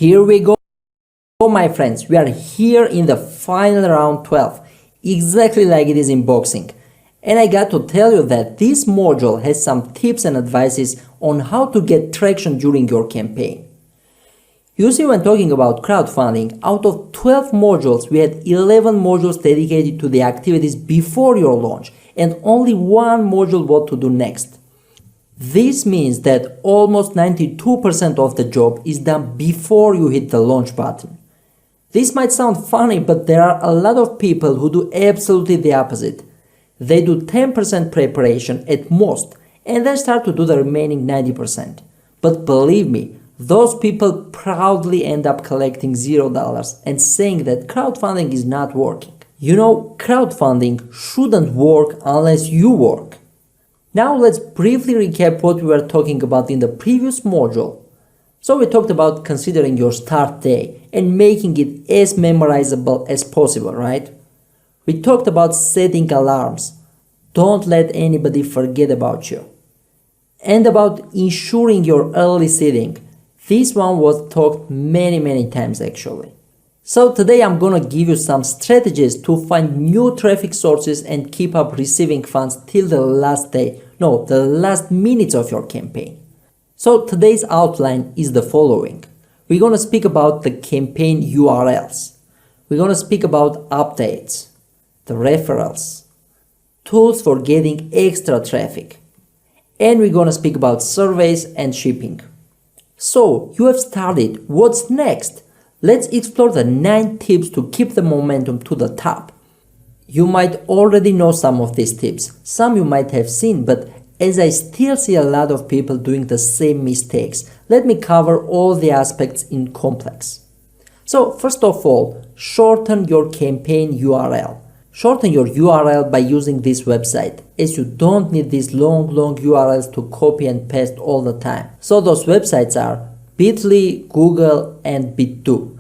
Here we go, my friends. We are here in the final round 12, exactly like it is in boxing. And I got to tell you that this module has some tips and advices on how to get traction during your campaign. You see, when talking about crowdfunding, out of 12 modules, we had 11 modules dedicated to the activities before your launch and only one module what to do next. This means that almost 92% of the job is done before you hit the launch button. This might sound funny, but there are a lot of people who do absolutely the opposite. They do 10% preparation at most and then start to do the remaining 90%. But believe me, those people proudly end up collecting $0 and saying that crowdfunding is not working. You know, crowdfunding shouldn't work unless you work. Now let's briefly recap what we were talking about in the previous module. So we talked about considering your start day and making it as memorizable as possible, right? We talked about setting alarms. Don't let anybody forget about you. And about ensuring your early seeding. This one was talked many times actually. So today I'm gonna give you some strategies to find new traffic sources and keep up receiving funds till the last day, no, the last minutes of your campaign. So today's outline is the following. We're gonna speak about the campaign URLs. We're gonna speak about updates, the referrals, tools for getting extra traffic, and we're gonna speak about surveys and shipping. So you have started, what's next? Let's explore the 9 tips to keep the momentum to the top. You might already know some of these tips, some you might have seen, but as I still see a lot of people doing the same mistakes, let me cover all the aspects in complex. So first of all, shorten your campaign URL. Shorten your URL by using this website, as you don't need these long URLs to copy and paste all the time. So those websites are Bitly, Google, and Bit2.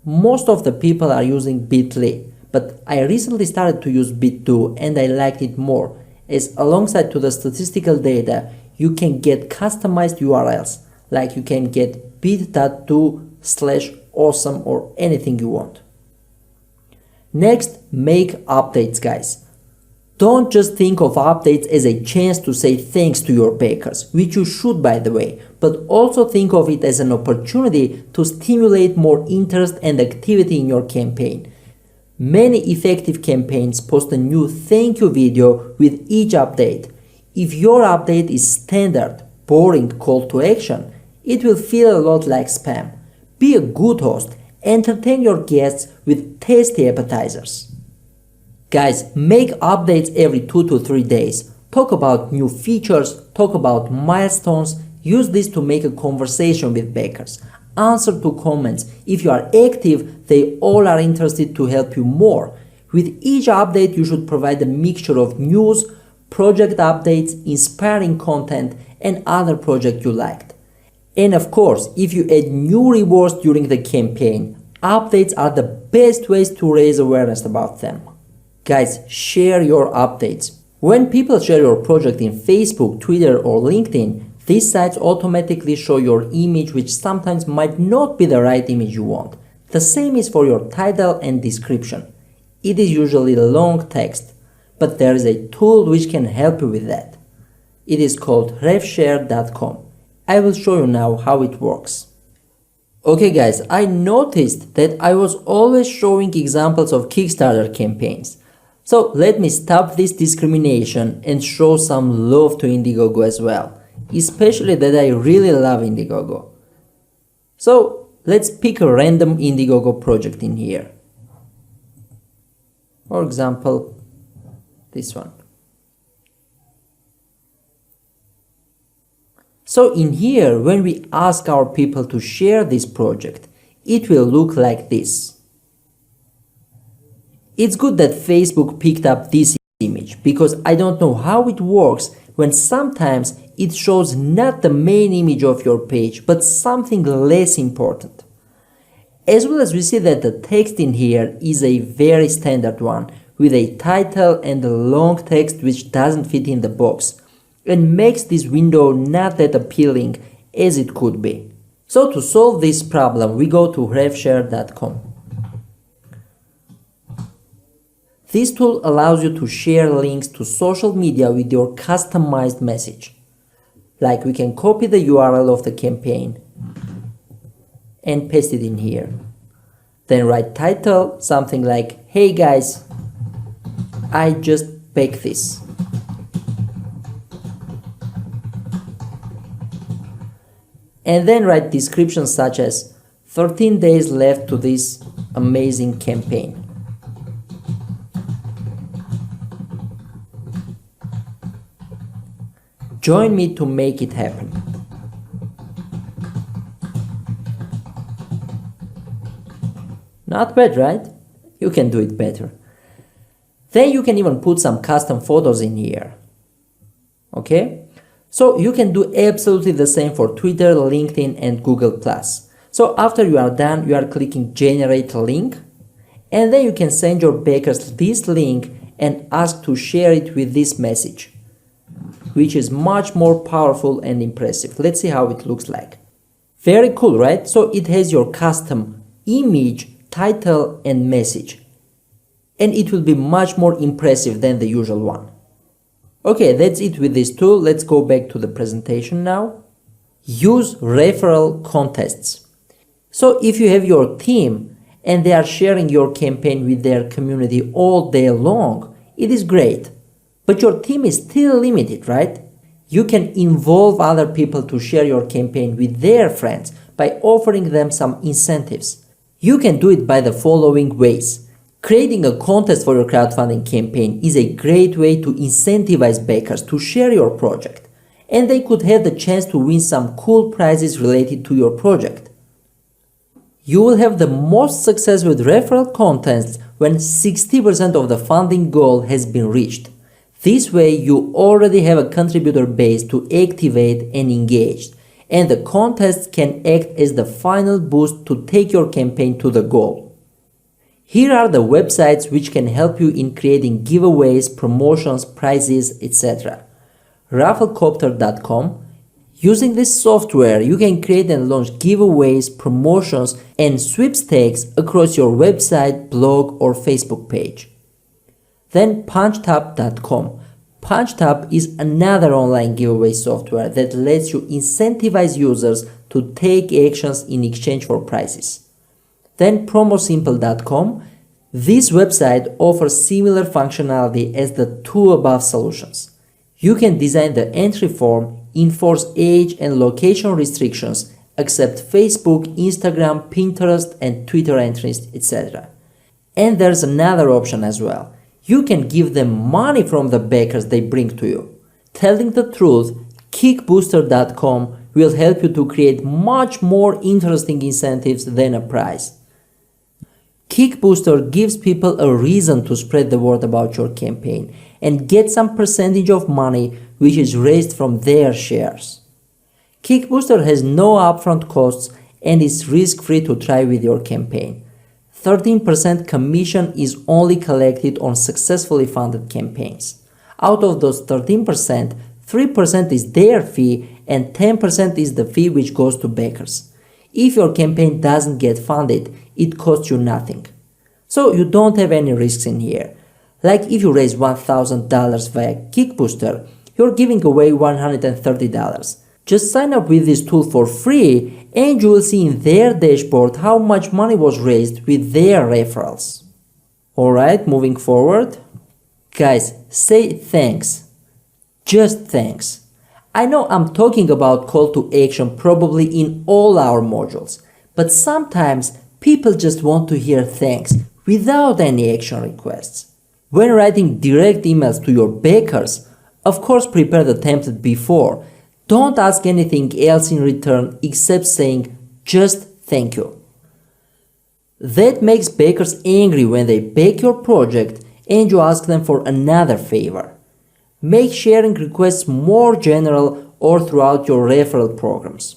Most of the people are using Bitly, but I recently started to use Bit2 and I liked it more, as alongside to the statistical data, you can get customized URLs, like you can get bit.to/awesome or anything you want. Next, make updates, guys. Don't just think of updates as a chance to say thanks to your bakers, which you should by the way, but also think of it as an opportunity to stimulate more interest and activity in your campaign. Many effective campaigns post a new thank you video with each update. If your update is standard, boring call to action, it will feel a lot like spam. Be a good host. Entertain your guests with tasty appetizers. Guys, make updates every 2 to 3 days. Talk about new features, talk about milestones. Use this to make a conversation with bakers. Answer to comments. If you are active, they all are interested to help you more. With each update, you should provide a mixture of news, project updates, inspiring content, and other projects you liked. And of course, if you add new rewards during the campaign, updates are the best ways to raise awareness about them. Guys, share your updates. When people share your project in Facebook, Twitter, or LinkedIn, these sites automatically show your image, which sometimes might not be the right image you want. The same is for your title and description. It is usually long text, but there is a tool which can help you with that. It is called refshare.com. I will show you now how it works. Okay guys, I noticed that I was always showing examples of Kickstarter campaigns. So let me stop this discrimination and show some love to Indiegogo as well. Especially that I really love Indiegogo. So let's pick a random Indiegogo project in here. For example, this one. So in here, when we ask our people to share this project, it will look like this. It's good that Facebook picked up this image because I don't know how it works when sometimes it shows not the main image of your page, but something less important. As well as we see that the text in here is a very standard one with a title and a long text which doesn't fit in the box and makes this window not that appealing as it could be. So to solve this problem, we go to refshare.com. This tool allows you to share links to social media with your customized message. Like we can copy the URL of the campaign and paste it in here. Then write title, something like, "Hey guys, I just baked this." And then write descriptions such as 13 days left to this amazing campaign. Join me to make it happen. Not bad, right? You can do it better. Then you can even put some custom photos in here. Okay? So you can do absolutely the same for Twitter, LinkedIn, and Google+. So after you are done, you are clicking generate link, and then you can send your bakers this link and ask to share it with this message, which is much more powerful and impressive. Let's see how it looks like. Very cool, right? So it has your custom image, title, and message. And it will be much more impressive than the usual one. Okay, that's it with this tool. Let's go back to the presentation now. Use referral contests. So if you have your team and they are sharing your campaign with their community all day long, it is great. But your team is still limited, right? You can involve other people to share your campaign with their friends by offering them some incentives. You can do it by the following ways. Creating a contest for your crowdfunding campaign is a great way to incentivize bakers to share your project, and they could have the chance to win some cool prizes related to your project. You will have the most success with referral contests when 60% of the funding goal has been reached. This way you already have a contributor base to activate and engage, and the contests can act as the final boost to take your campaign to the goal. Here are the websites which can help you in creating giveaways, promotions, prizes, etc. Rafflecopter.com. Using this software, you can create and launch giveaways, promotions, and sweepstakes across your website, blog, or Facebook page. Then PunchTab.com. PunchTab is another online giveaway software that lets you incentivize users to take actions in exchange for prizes. Then PromoSimple.com. This website offers similar functionality as the two above solutions. You can design the entry form, enforce age and location restrictions, accept Facebook, Instagram, Pinterest, and Twitter entries, etc. And there's another option as well. You can give them money from the bakers they bring to you. Telling the truth, Kickbooster.com will help you to create much more interesting incentives than a prize. Kickbooster gives people a reason to spread the word about your campaign and get some percentage of money which is raised from their shares. Kickbooster has no upfront costs and is risk-free to try with your campaign. 13% commission is only collected on successfully funded campaigns. Out of those 13%, 3% is their fee and 10% is the fee which goes to bakers. If your campaign doesn't get funded, it costs you nothing. So you don't have any risks in here. Like if you raise $1,000 via Kickbooster, you're giving away $130. Just sign up with this tool for free and you will see in their dashboard how much money was raised with their referrals. Alright, moving forward. Guys, say thanks. Just thanks. I know I'm talking about call to action probably in all our modules, but sometimes people just want to hear thanks without any action requests. When writing direct emails to your bakers, of course prepare the template before. Don't ask anything else in return except saying just thank you. That makes bakers angry when they bake your project and you ask them for another favor. Make sharing requests more general or throughout your referral programs.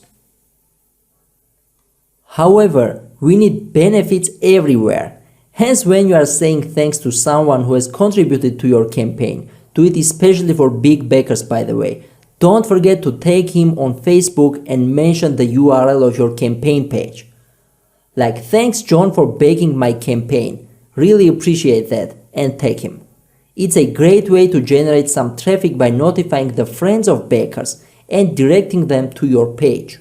However, we need benefits everywhere. Hence, when you are saying thanks to someone who has contributed to your campaign, do it especially for big bakers by the way. Don't forget to tag him on Facebook and mention the URL of your campaign page. Like, thanks John for baking my campaign. Really appreciate that, and tag him. It's a great way to generate some traffic by notifying the friends of bakers and directing them to your page.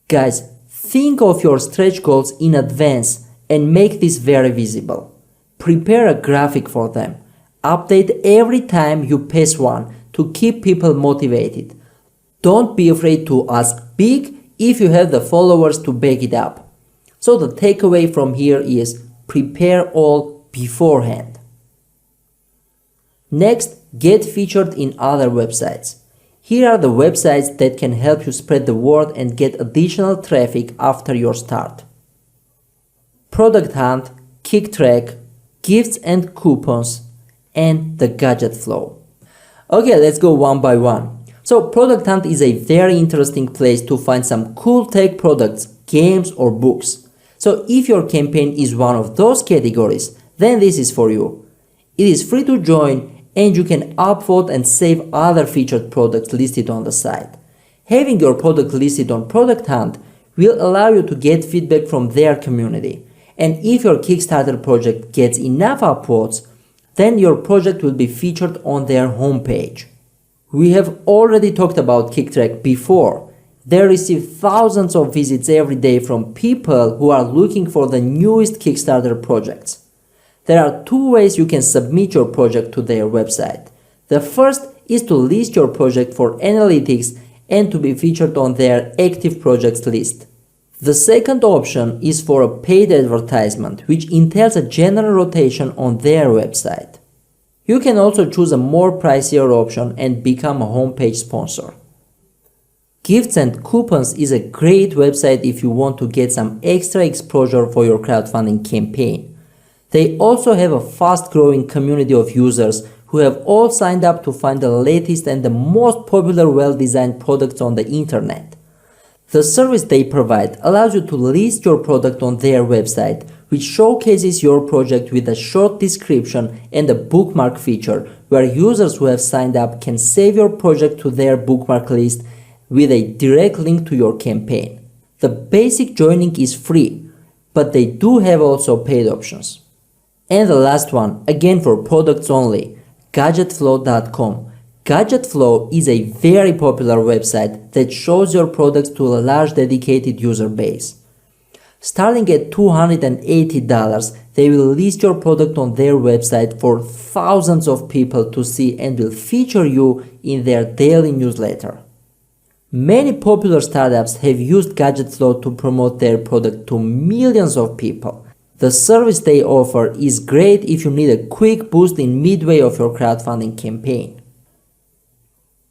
Guys, think of your stretch goals in advance and make this very visible. Prepare a graphic for them. Update every time you pass one to keep people motivated. Don't be afraid to ask big if you have the followers to back it up. So the takeaway from here is prepare all beforehand. Next, get featured in other websites. Here are the websites that can help you spread the word and get additional traffic after your start. Product Hunt, KickTrack, Gifts and Coupons, and the Gadget Flow. Okay, let's go one by one. So Product Hunt is a very interesting place to find some cool tech products, games or books. So if your campaign is one of those categories, then this is for you. It is free to join and you can upvote and save other featured products listed on the site. Having your product listed on Product Hunt will allow you to get feedback from their community. And if your Kickstarter project gets enough upvotes, then your project will be featured on their homepage. We have already talked about KickTrack before. They receive thousands of visits every day from people who are looking for the newest Kickstarter projects. There are two ways you can submit your project to their website. The first is to list your project for analytics and to be featured on their active projects list. The second option is for a paid advertisement, which entails a general rotation on their website. You can also choose a more pricier option and become a homepage sponsor. Gifts and Coupons is a great website if you want to get some extra exposure for your crowdfunding campaign. They also have a fast-growing community of users who have all signed up to find the latest and the most popular well-designed products on the internet. The service they provide allows you to list your product on their website, which showcases your project with a short description and a bookmark feature where users who have signed up can save your project to their bookmark list with a direct link to your campaign. The basic joining is free, but they do have also paid options. And the last one, again for products only, gadgetflow.com. GadgetFlow is a very popular website that shows your products to a large dedicated user base. Starting at $280, they will list your product on their website for thousands of people to see and will feature you in their daily newsletter. Many popular startups have used GadgetFlow to promote their product to millions of people. The service they offer is great if you need a quick boost in midway of your crowdfunding campaign.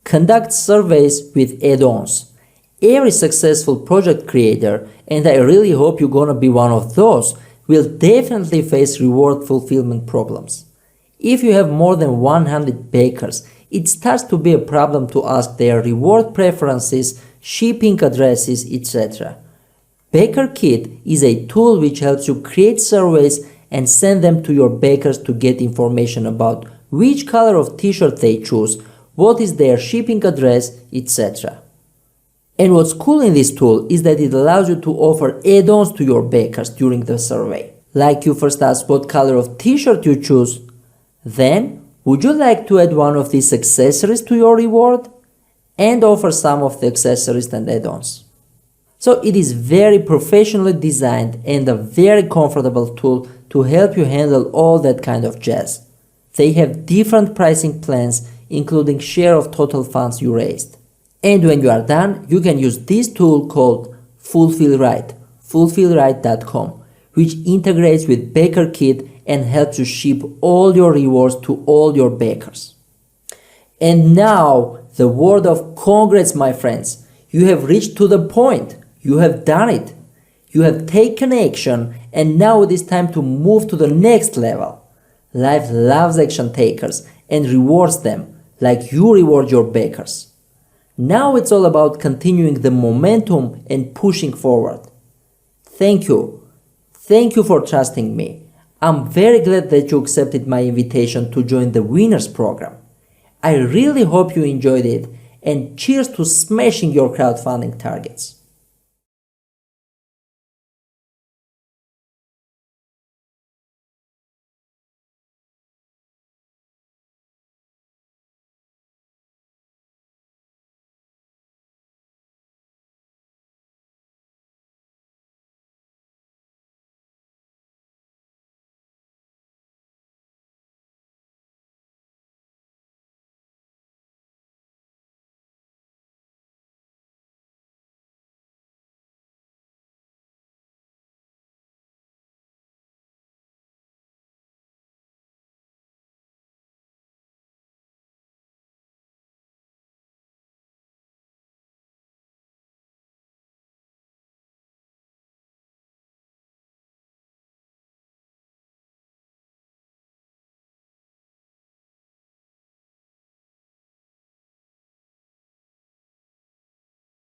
Conduct surveys with add-ons. Every successful project creator, and I really hope you're gonna be one of those, will definitely face reward fulfillment problems. If you have more than 100 bakers, it starts to be a problem to ask their reward preferences, shipping addresses, etc. BakerKit is a tool which helps you create surveys and send them to your bakers to get information about which color of t-shirt they choose, what is their shipping address, etc. And what's cool in this tool is that it allows you to offer add-ons to your bakers during the survey. Like you first ask what color of t-shirt you choose, then would you like to add one of these accessories to your reward? And offer some of the accessories and add-ons. So it is very professionally designed and a very comfortable tool to help you handle all that kind of jazz. They have different pricing plans, including share of total funds you raised. And when you are done, you can use this tool called FulfillRight, fulfillright.com, which integrates with BakerKit and helps you ship all your rewards to all your bakers. And now, the word of congrats, my friends. You have reached to the point. You have done it. You have taken action, and now it is time to move to the next level. Life loves action takers and rewards them like you reward your bakers. Now it's all about continuing the momentum and pushing forward. Thank you. Thank you for trusting me. I'm very glad that you accepted my invitation to join the Winners program. I really hope you enjoyed it, and cheers to smashing your crowdfunding targets.